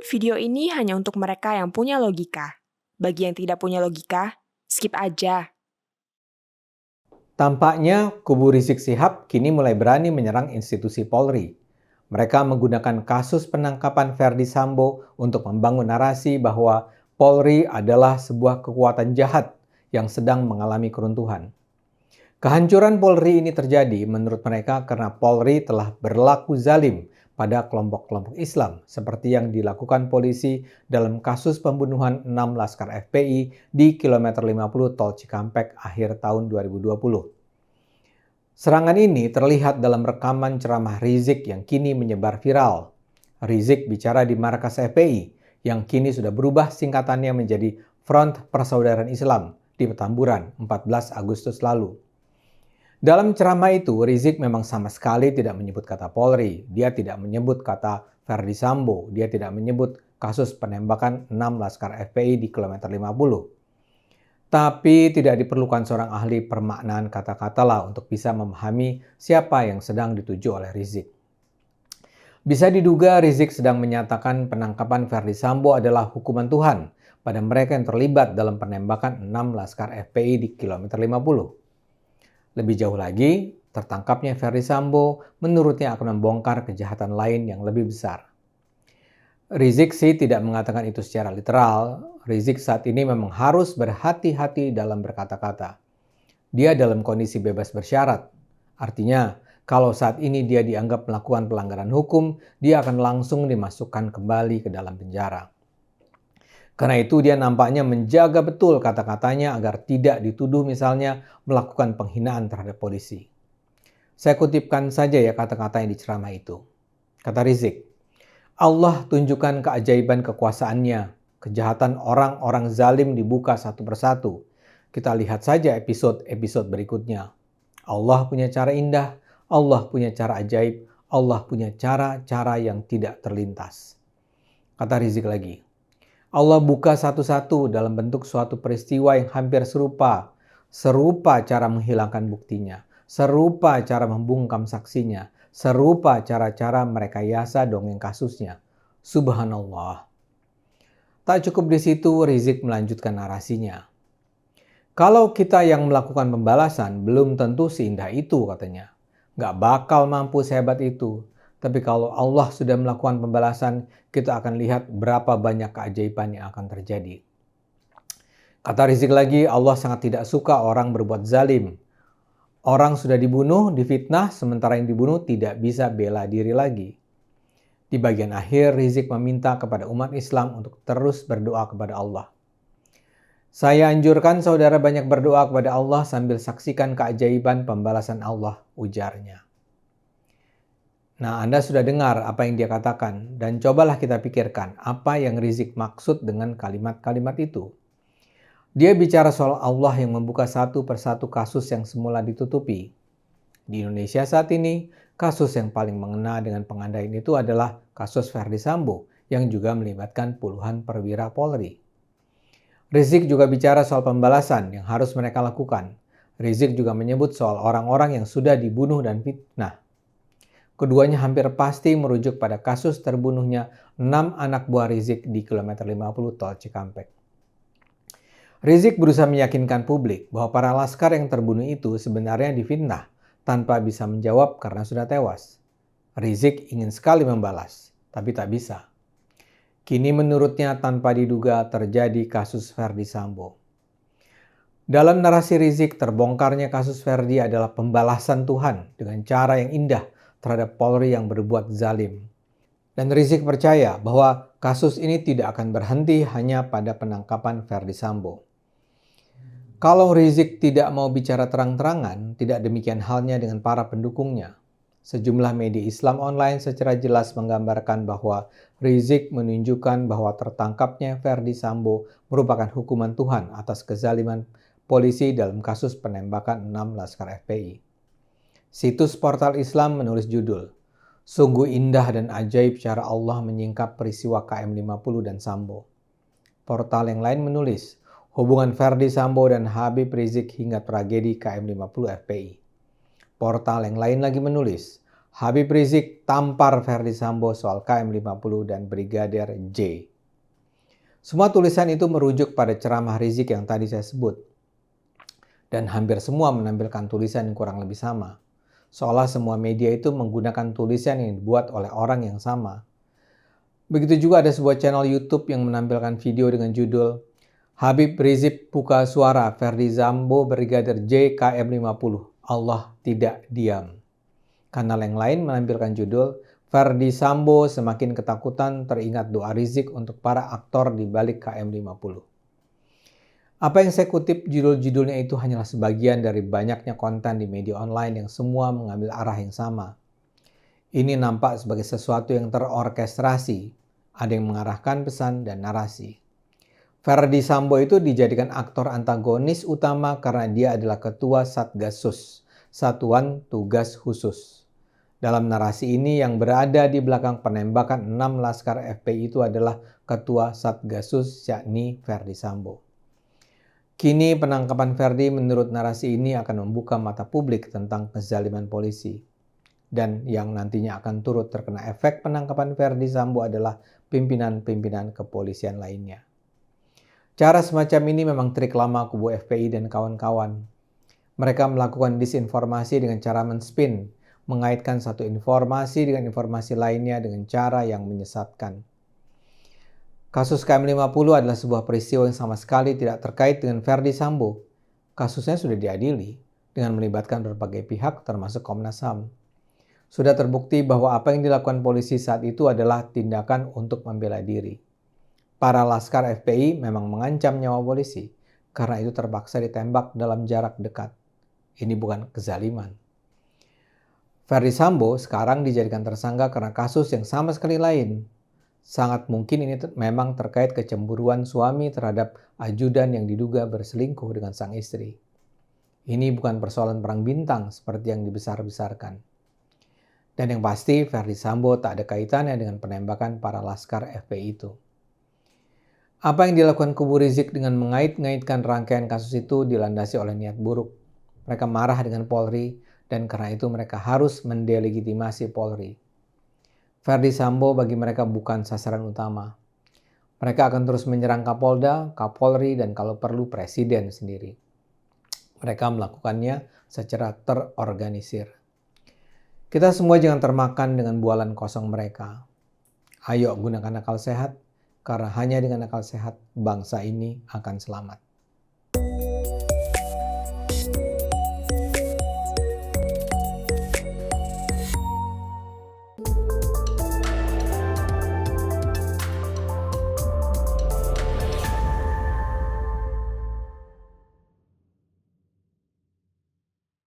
Video ini hanya untuk mereka yang punya logika. Bagi yang tidak punya logika, skip aja. Tampaknya kubu Rizik Syihab kini mulai berani menyerang institusi Polri. Mereka menggunakan kasus penangkapan Verdi Sambo untuk membangun narasi bahwa Polri adalah sebuah kekuatan jahat yang sedang mengalami keruntuhan. Kehancuran Polri ini terjadi menurut mereka karena Polri telah berlaku zalim pada kelompok-kelompok Islam seperti yang dilakukan polisi dalam kasus pembunuhan 6 Laskar FPI di kilometer 50 Tol Cikampek akhir tahun 2020. Serangan ini terlihat dalam rekaman ceramah Rizik yang kini menyebar viral. Rizik bicara di markas FPI yang kini sudah berubah singkatannya menjadi Front Persaudaraan Islam di Petamburan 14 Agustus lalu. Dalam ceramah itu, Rizik memang sama sekali tidak menyebut kata Polri. Dia tidak menyebut kata Verdi Sambo. Dia tidak menyebut kasus penembakan 6 Laskar FPI di kilometer 50. Tapi tidak diperlukan seorang ahli permaknaan kata-kata lah untuk bisa memahami siapa yang sedang dituju oleh Rizik. Bisa diduga Rizik sedang menyatakan penangkapan Verdi Sambo adalah hukuman Tuhan pada mereka yang terlibat dalam penembakan 6 Laskar FPI di kilometer 50. Lebih jauh lagi, tertangkapnya Verdi Sambo menurutnya akan membongkar kejahatan lain yang lebih besar. Rizik sih tidak mengatakan itu secara literal. Rizik saat ini memang harus berhati-hati dalam berkata-kata. Dia dalam kondisi bebas bersyarat. Artinya, kalau saat ini dia dianggap melakukan pelanggaran hukum, dia akan langsung dimasukkan kembali ke dalam penjara. Karena itu dia nampaknya menjaga betul kata-katanya agar tidak dituduh misalnya melakukan penghinaan terhadap polisi. Saya kutipkan saja ya kata-kata yang diceramah itu. Kata Rizik, Allah tunjukkan keajaiban kekuasaannya, kejahatan orang-orang zalim dibuka satu persatu. Kita lihat saja episode-episode berikutnya. Allah punya cara indah, Allah punya cara ajaib, Allah punya cara-cara yang tidak terlintas. Kata Rizik lagi, Allah buka satu-satu dalam bentuk suatu peristiwa yang hampir serupa. Serupa cara menghilangkan buktinya. Serupa cara membungkam saksinya. Serupa cara-cara merekayasa dongeng kasusnya. Subhanallah. Tak cukup di situ, Rizik melanjutkan narasinya. Kalau kita yang melakukan pembalasan belum tentu seindah itu katanya. Gak bakal mampu sehebat itu. Tapi kalau Allah sudah melakukan pembalasan, kita akan lihat berapa banyak keajaiban yang akan terjadi. Kata Rizik lagi, Allah sangat tidak suka orang berbuat zalim. Orang sudah dibunuh, difitnah, sementara yang dibunuh tidak bisa bela diri lagi. Di bagian akhir, Rizik meminta kepada umat Islam untuk terus berdoa kepada Allah. Saya anjurkan saudara banyak berdoa kepada Allah sambil saksikan keajaiban pembalasan Allah, ujarnya. Nah, Anda sudah dengar apa yang dia katakan, dan cobalah kita pikirkan apa yang Rizik maksud dengan kalimat-kalimat itu. Dia bicara soal Allah yang membuka satu persatu kasus yang semula ditutupi. Di Indonesia saat ini, kasus yang paling mengena dengan pengandaian itu adalah kasus Verdi Sambo, yang juga melibatkan puluhan perwira Polri. Rizik juga bicara soal pembalasan yang harus mereka lakukan. Rizik juga menyebut soal orang-orang yang sudah dibunuh dan fitnah. Keduanya hampir pasti merujuk pada kasus terbunuhnya 6 anak buah Rizik di kilometer 50 Tol Cikampek. Rizik berusaha meyakinkan publik bahwa para laskar yang terbunuh itu sebenarnya difitnah tanpa bisa menjawab karena sudah tewas. Rizik ingin sekali membalas, tapi tak bisa. Kini menurutnya tanpa diduga terjadi kasus Verdi Sambo. Dalam narasi Rizik, terbongkarnya kasus Verdi adalah pembalasan Tuhan dengan cara yang indah terhadap Polri yang berbuat zalim. Dan Rizik percaya bahwa kasus ini tidak akan berhenti hanya pada penangkapan Verdi Sambo. Kalau Rizik tidak mau bicara terang-terangan, tidak demikian halnya dengan para pendukungnya. Sejumlah media Islam online secara jelas menggambarkan bahwa Rizik menunjukkan bahwa tertangkapnya Verdi Sambo merupakan hukuman Tuhan atas kezaliman polisi dalam kasus penembakan 6 Laskar FPI. Situs portal Islam menulis judul, Sungguh indah dan ajaib cara Allah menyingkap peristiwa KM50 dan Sambo. Portal yang lain menulis, hubungan Verdi Sambo dan Habib Rizik hingga tragedi KM50 FPI. Portal yang lain lagi menulis, Habib Rizik tampar Verdi Sambo soal KM50 dan Brigadir J. Semua tulisan itu merujuk pada ceramah Rizik yang tadi saya sebut. Dan hampir semua menampilkan tulisan yang kurang lebih sama. Seolah semua media itu menggunakan tulisan yang dibuat oleh orang yang sama. Begitu juga ada sebuah channel YouTube yang menampilkan video dengan judul Habib Rizik buka suara Verdi Sambo Brigadir J KM50. Allah tidak diam. Kanal yang lain menampilkan judul Verdi Sambo semakin ketakutan teringat doa Rizik untuk para aktor di balik KM50. Apa yang saya kutip judul-judulnya itu hanyalah sebagian dari banyaknya konten di media online yang semua mengambil arah yang sama. Ini nampak sebagai sesuatu yang terorkestrasi, ada yang mengarahkan pesan dan narasi. Verdi Sambo itu dijadikan aktor antagonis utama karena dia adalah ketua Satgasus, Satuan Tugas Khusus. Dalam narasi ini yang berada di belakang penembakan 6 laskar FPI itu adalah ketua Satgasus yakni Verdi Sambo. Kini penangkapan Verdi menurut narasi ini akan membuka mata publik tentang kezaliman polisi. Dan yang nantinya akan turut terkena efek penangkapan Verdi Sambo adalah pimpinan-pimpinan kepolisian lainnya. Cara semacam ini memang trik lama kubu FPI dan kawan-kawan. Mereka melakukan disinformasi dengan cara menspin, mengaitkan satu informasi dengan informasi lainnya dengan cara yang menyesatkan. Kasus KM50 adalah sebuah peristiwa yang sama sekali tidak terkait dengan Verdi Sambo. Kasusnya sudah diadili dengan melibatkan berbagai pihak termasuk Komnas HAM. Sudah terbukti bahwa apa yang dilakukan polisi saat itu adalah tindakan untuk membela diri. Para laskar FPI memang mengancam nyawa polisi karena itu terpaksa ditembak dalam jarak dekat. Ini bukan kezaliman. Verdi Sambo sekarang dijadikan tersangka karena kasus yang sama sekali lain. Sangat mungkin ini memang terkait kecemburuan suami terhadap ajudan yang diduga berselingkuh dengan sang istri. Ini bukan persoalan perang bintang seperti yang dibesar-besarkan. Dan yang pasti Verdi Sambo tak ada kaitannya dengan penembakan para laskar FPI itu. Apa yang dilakukan kubu Rizik dengan mengait-ngaitkan rangkaian kasus itu dilandasi oleh niat buruk. Mereka marah dengan Polri dan karena itu mereka harus mendelegitimasi Polri. Verdi Sambo bagi mereka bukan sasaran utama. Mereka akan terus menyerang Kapolda, Kapolri, dan kalau perlu Presiden sendiri. Mereka melakukannya secara terorganisir. Kita semua jangan termakan dengan bualan kosong mereka. Ayo gunakan akal sehat, karena hanya dengan akal sehat bangsa ini akan selamat.